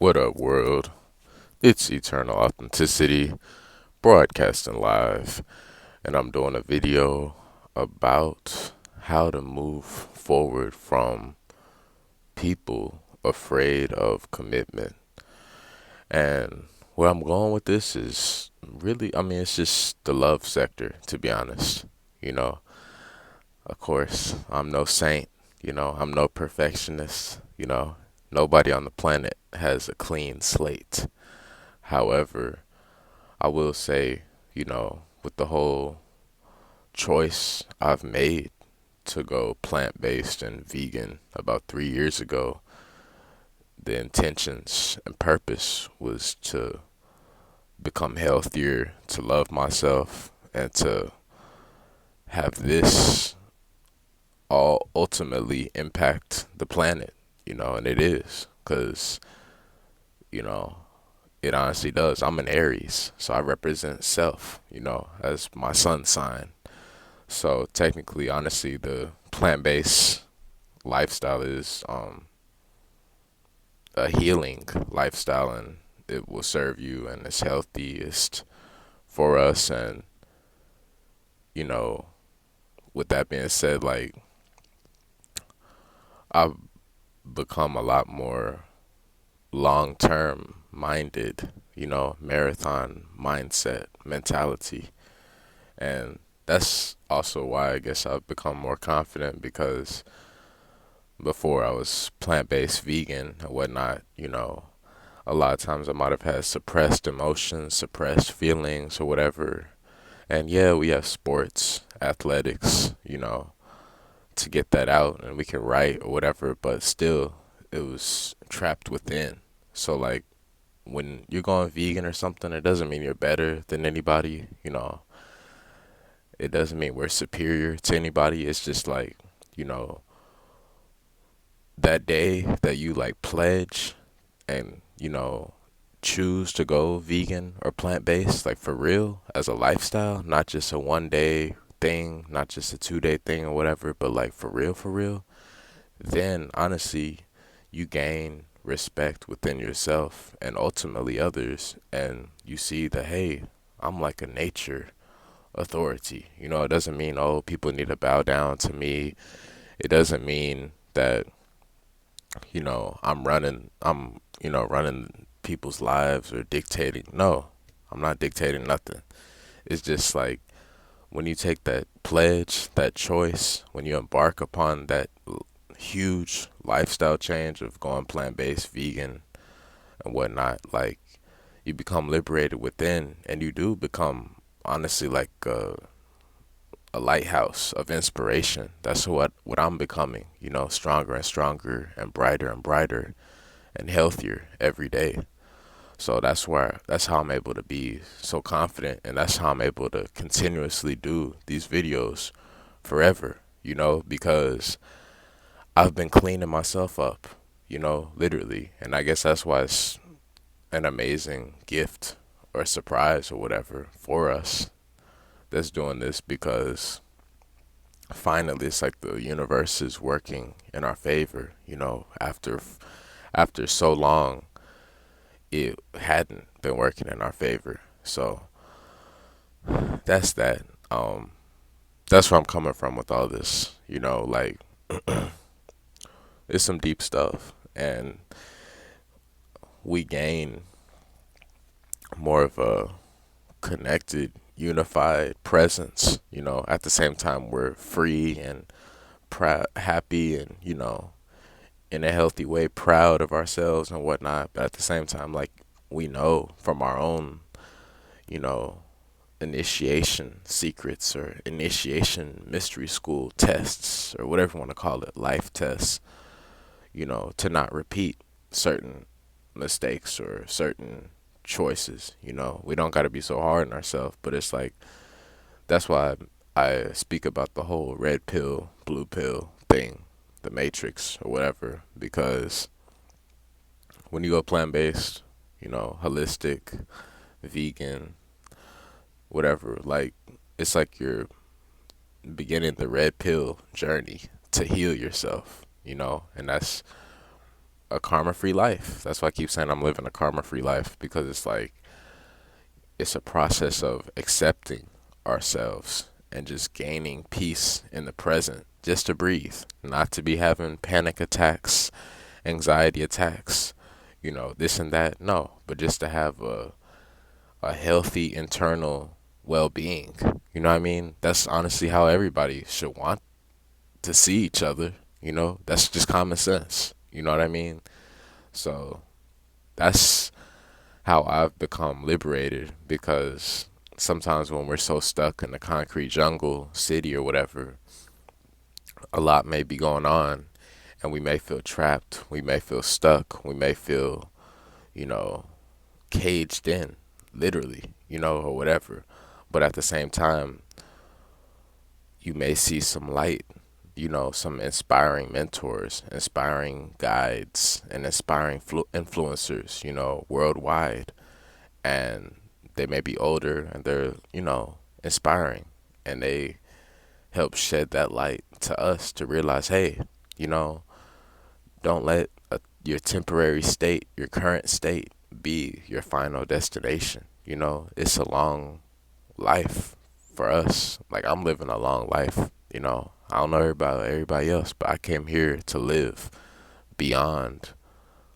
What up, world? It's Eternal Authenticity, broadcasting live, and I'm doing a video about how to move forward from people afraid of commitment. And where I'm going with this is really, it's just the love sector, to be honest. You know, of course, I'm no saint, I'm no perfectionist, nobody on the planet has a clean slate. However, I will say, with the whole choice I've made to go plant based and vegan about 3 years ago, the intentions and purpose was to become healthier, to love myself, and to have this all ultimately impact the planet, and it is because, you know, it honestly does. I'm an Aries, so I represent self, as my sun sign. So technically, honestly, the plant-based lifestyle is a healing lifestyle, and it will serve you, and it's healthiest for us. And you know, with that being said, like I've become a lot more long-term minded, marathon mindset mentality, and that's also why I guess I've become more confident because before I was plant-based vegan and whatnot, a lot of times I might have had suppressed emotions, suppressed feelings or whatever. And yeah, we have sports, athletics, to get that out and we can write or whatever, but still it was trapped within. So like when you're going vegan or something, it doesn't mean you're better than anybody, it doesn't mean we're superior to anybody. It's just like, you know, that day that you like pledge and choose to go vegan or plant-based like for real as a lifestyle, not just a 1 day thing, not just a 2 day thing or whatever, but like for real, then honestly you gain respect within yourself and ultimately others, and you see that, hey, I'm like a nature authority. It doesn't mean, oh, people need to bow down to me. It doesn't mean that I'm running people's lives or dictating. No, I'm not dictating nothing. It's just like when you take that pledge, that choice, when you embark upon that huge lifestyle change of going plant-based, vegan, and whatnot, like you become liberated within, and you do become honestly like a lighthouse of inspiration. That's what I'm becoming. Stronger and stronger, and brighter, and healthier every day. So that's how I'm able to be so confident, and that's how I'm able to continuously do these videos forever, because I've been cleaning myself up, literally. And I guess that's why it's an amazing gift or surprise or whatever for us that's doing this, because finally it's like the universe is working in our favor, after so long it hadn't been working in our favor. So that's that. That's where I'm coming from with all this. Like it's some deep stuff, and we gain more of a connected, unified presence. At the same time, we're free and proud, happy, and in a healthy way, proud of ourselves and whatnot. But at the same time, like we know from our own, you know, initiation secrets or initiation mystery school tests or whatever you want to call it, life tests, to not repeat certain mistakes or certain choices. We don't got to be so hard on ourselves, but it's like that's why I speak about the whole red pill, blue pill thing, the matrix or whatever, because when you go plant based, holistic, vegan, whatever, like it's like you're beginning the red pill journey to heal yourself, and that's a karma-free life. That's why I keep saying I'm living a karma-free life, because it's like it's a process of accepting ourselves and just gaining peace in the present, just to breathe, not to be having panic attacks, anxiety attacks, this and that. No, but just to have a healthy internal well-being. You know what I mean? That's honestly how everybody should want to see each other. That's just common sense. You know what I mean? So that's how I've become liberated, because sometimes when we're so stuck in the concrete jungle, city, or whatever, a lot may be going on, and we may feel trapped, we may feel stuck, we may feel, you know, caged in, literally, or whatever. But at the same time, you may see some light, some inspiring mentors, inspiring guides, and inspiring influencers, worldwide. And they may be older and they're, inspiring. And they help shed that light to us to realize, hey, you know, don't let your temporary state, your current state, be your final destination. It's a long life for us. Like, I'm living a long life. I don't know about everybody else, but I came here to live beyond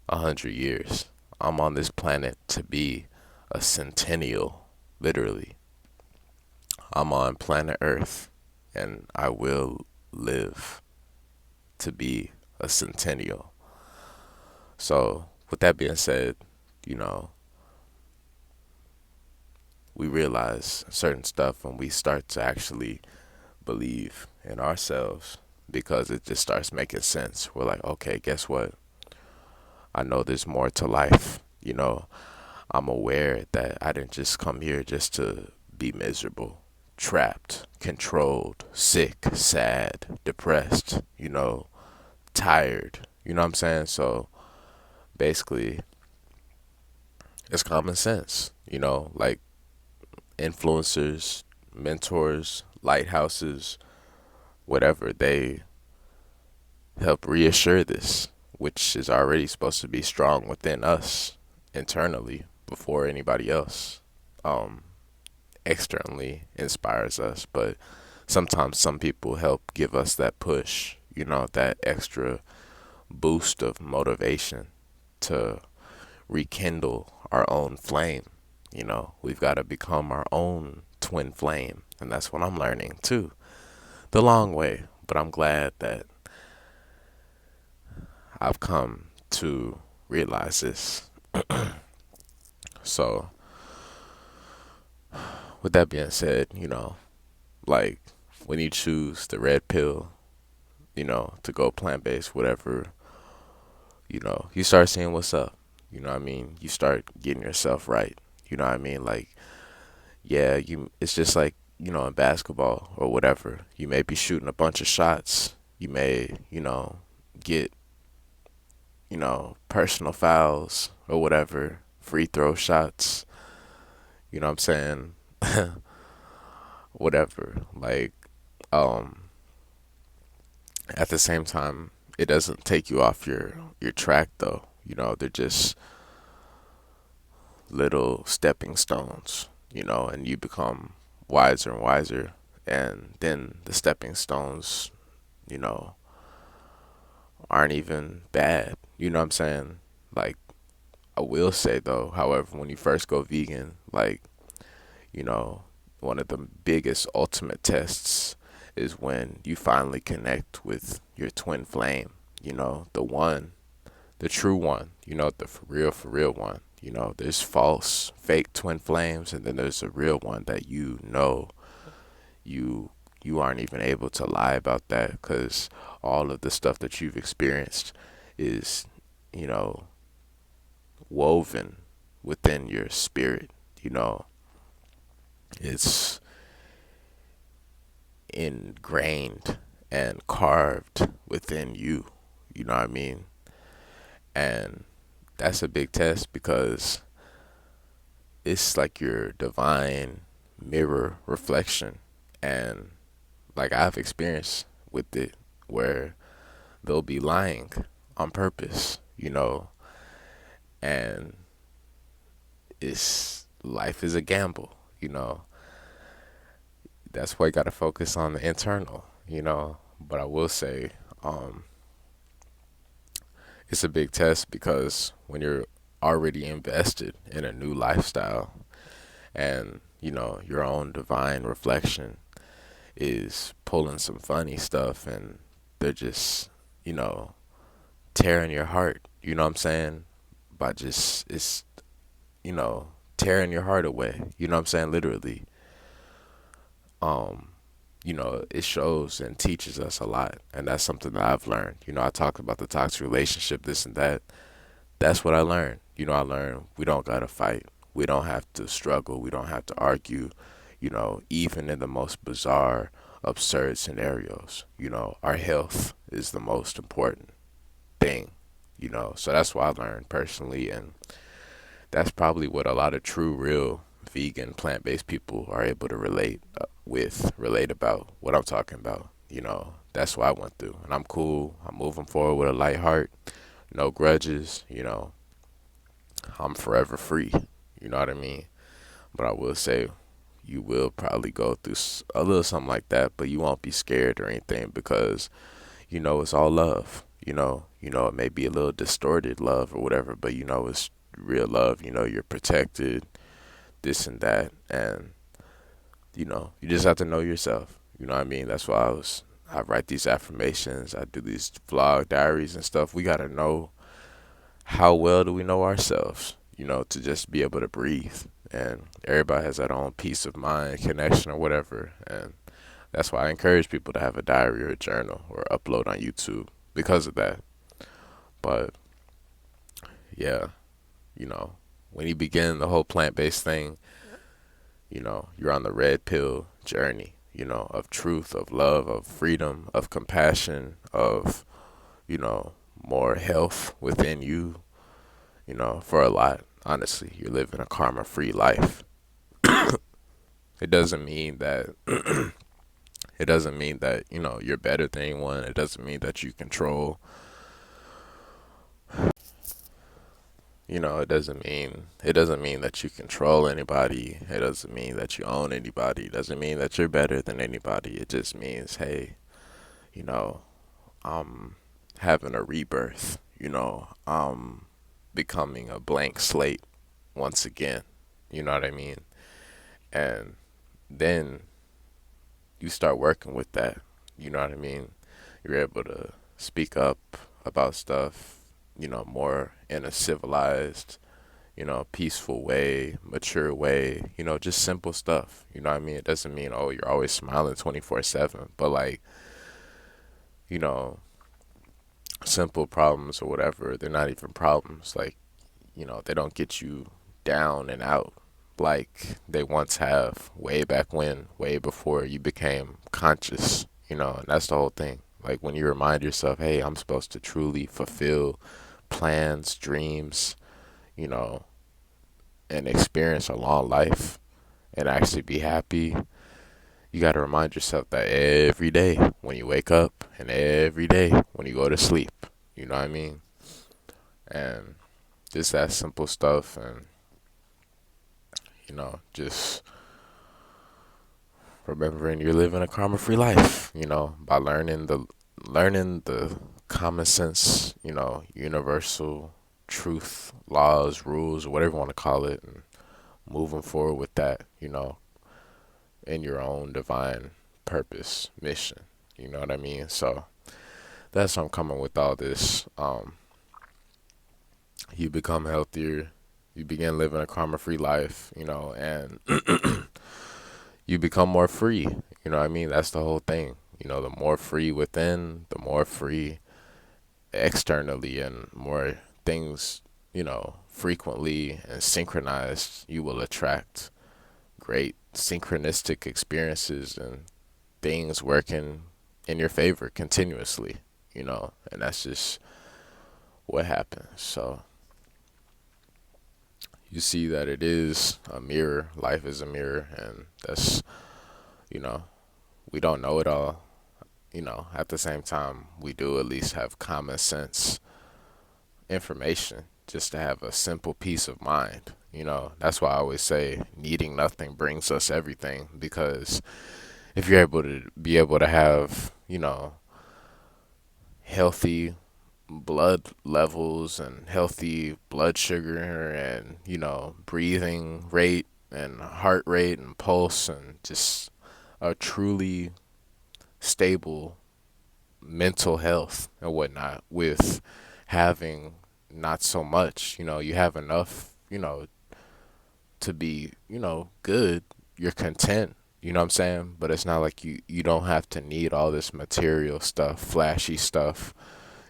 100 years. I'm on this planet to be a centennial, literally. I'm on planet Earth, and I will live to be a centennial. So, with that being said, you know, we realize certain stuff when we start to actually believe in ourselves, because it just starts making sense. We're like, okay, guess what? I know there's more to life. I'm aware that I didn't just come here just to be miserable, trapped, controlled, sick, sad, depressed, tired. You know what I'm saying? So basically, it's common sense, like influencers, mentors, lighthouses, whatever, they help reassure this, which is already supposed to be strong within us internally before anybody else externally inspires us. But sometimes some people help give us that push, that extra boost of motivation to rekindle our own flame. We've got to become our own twin flame. And that's what I'm learning too, the long way. But I'm glad that I've come to realize this. So, with that being said, like when you choose the red pill, to go plant based, whatever, you start seeing what's up. You know what I mean? You start getting yourself right. You know what I mean? Like, yeah, it's just like, in basketball or whatever. You may be shooting a bunch of shots. You may, get, personal fouls or whatever, free throw shots. You know what I'm saying? Whatever. Like, at the same time, it doesn't take you off your track though. They're just little stepping stones, and you become wiser and wiser. And then the stepping stones, you know, aren't even bad. You know what I'm saying? Like, I will say though, however, when you first go vegan, like, you know, one of the biggest ultimate tests is when you finally connect with your twin flame, the one, the true one, the for real one. There's false, fake twin flames, and then there's a real one that you you aren't even able to lie about that, because all of the stuff that you've experienced is, you know, woven within your spirit. You know, it's ingrained and carved within you. You know what I mean? And that's a big test, because it's like your divine mirror reflection. And like, I've experienced with it where they'll be lying on purpose. you know, and it's life is a gamble, you know. That's why you got to focus on the internal, you know. But I will say, um, it's a big test because when you're already invested in a new lifestyle and, you know, your own divine reflection is pulling some funny stuff and they're just, you know, tearing your heart, you know what I'm saying? By just, it's, you know, tearing your heart away, you know what I'm saying? Literally. Um, you know, it shows and teaches us a lot. And that's something that I've learned. You know, I talked about the toxic relationship, this and that. That's what I learned. You know, I learned we don't got to fight. We don't have to struggle. We don't have to argue. You know, even in the most bizarre, absurd scenarios, you know, our health is the most important thing, you know. So that's what I learned personally. And that's probably what a lot of true, real vegan, plant based people are able to relate about what I'm talking about. You know, that's what I went through. And I'm cool. I'm moving forward with a light heart, no grudges, you know. I'm forever free. You know what I mean? But I will say you will probably go through a little something like that, but you won't be scared or anything because you know it's all love. You know it may be a little distorted love or whatever, but you know it's real love. You know you're protected, this and that, and you know you just have to know yourself. You know what I mean? That's why I write these affirmations. I do these vlog diaries and stuff. We gotta know how well do we know ourselves, you know, to just be able to breathe. And everybody has their own peace of mind, connection, or whatever. And that's why I encourage people to have a diary or a journal or upload on YouTube because of that. But yeah, you know, when you begin the whole plant based thing, you know, you're on the red pill journey, you know, of truth, of love, of freedom, of compassion, of, you know, more health within you, you know, for a lot. Honestly, you're living a karma free life. It doesn't mean that it doesn't mean that, you know, you're better than anyone. It doesn't mean that you control, you know, it doesn't mean that you control anybody. It doesn't mean that you own anybody. It doesn't mean that you're better than anybody. It just means, hey, you know, I'm having a rebirth, you know, I'm becoming a blank slate once again. You know what I mean? And then you start working with that. You know what I mean? You're able to speak up about stuff, you know, more in a civilized, you know, peaceful way, mature way, you know, just simple stuff. You know what I mean? It doesn't mean, oh, you're always smiling 24/7, but like, you know, simple problems or whatever, they're not even problems. Like, you know, they don't get you down and out like they once have way back when, way before you became conscious, you know, and that's the whole thing. Like when you remind yourself, hey, I'm supposed to truly fulfill plans, dreams, you know, and experience a long life and actually be happy, you got to remind yourself that every day when you wake up and every day when you go to sleep. You know what I mean? And just that simple stuff and you know, just remembering you're living a karma free life, you know, by learning the common sense, you know, universal truth, laws, rules, or whatever you want to call it, and moving forward with that, you know, in your own divine purpose, mission. You know what I mean? So that's where I'm coming with all this. You become healthier, you begin living a karma free life, you know, and you become more free. You know what I mean? That's the whole thing. You know, the more free within, the more free externally, and more things, you know, frequently and synchronized, you will attract great synchronistic experiences and things working in your favor continuously, you know, and that's just what happens. So you see that it is a mirror, life is a mirror, and that's, you know, we don't know it all. You know, at the same time, we do at least have common sense information just to have a simple peace of mind. That's why I always say needing nothing brings us everything, because if you're able to have, healthy blood levels and healthy blood sugar and, breathing rate and heart rate and pulse and just a truly stable mental health and whatnot, with having not so much, you have enough, to be, good, you're content, you know what I'm saying? But it's not like you don't have to need all this material stuff, flashy stuff,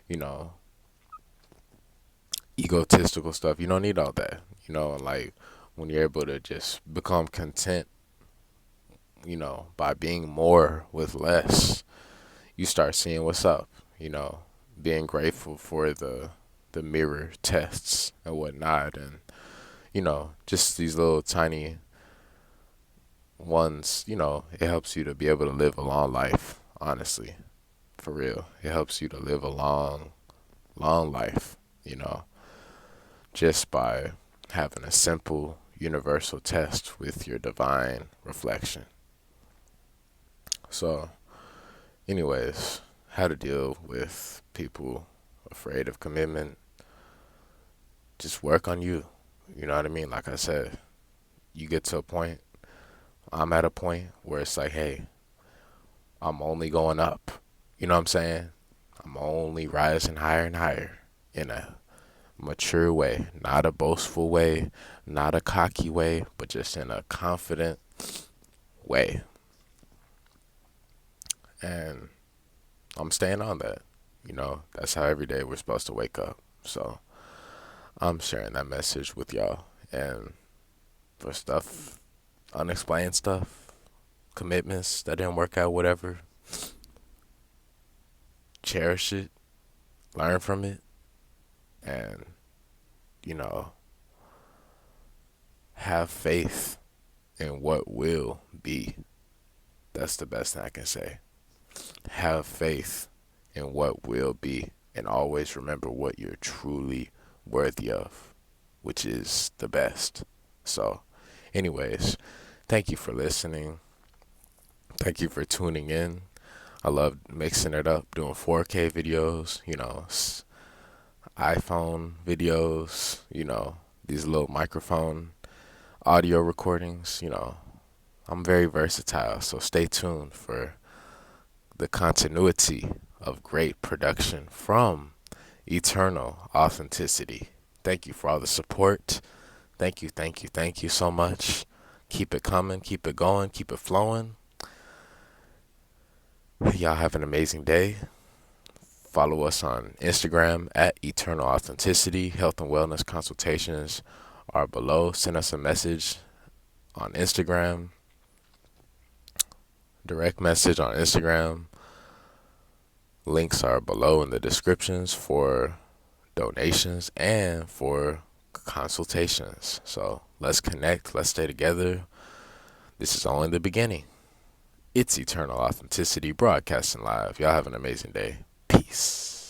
you know, egotistical stuff. You don't need all that, like when you're able to just become content, by being more with less, you start seeing what's up, being grateful for the mirror tests and whatnot, and just these little tiny ones, it helps you to be able to live a long life, honestly, for real. It helps you to live a long life, just by having a simple universal test with your divine reflection. So, anyways, how to deal with people afraid of commitment. Just work on you. You know what I mean? Like I said, you get to a point, I'm at a point where it's like, hey, I'm only going up. You know what I'm saying? I'm only rising higher and higher in a mature way, not a boastful way, not a cocky way, but just in a confident way. And I'm staying on that. That's how every day we're supposed to wake up. So I'm sharing that message with y'all. And for stuff, unexplained stuff, commitments that didn't work out, whatever, cherish it, learn from it, and, you know, have faith in what will be. That's the best thing I can say. Have faith in what will be, and always remember what you're truly worthy of, which is the best. So, anyways, thank you for listening. Thank you for tuning in. I love mixing it up, doing 4K videos, iPhone videos, these little microphone audio recordings, I'm very versatile, so stay tuned for the continuity of great production from eternal authenticity. Thank you for all the support. Thank you so much. Keep it coming, keep it going, keep it flowing. Y'all have an amazing day. Follow us on Instagram at Eternal Authenticity. Health and wellness consultations are below. Send us a message on Instagram. Direct message on Instagram. Links are below in the descriptions for donations and for consultations. So let's connect. Let's stay together. This is only the beginning. It's Eternal Authenticity broadcasting live. Y'all have an amazing day. Peace.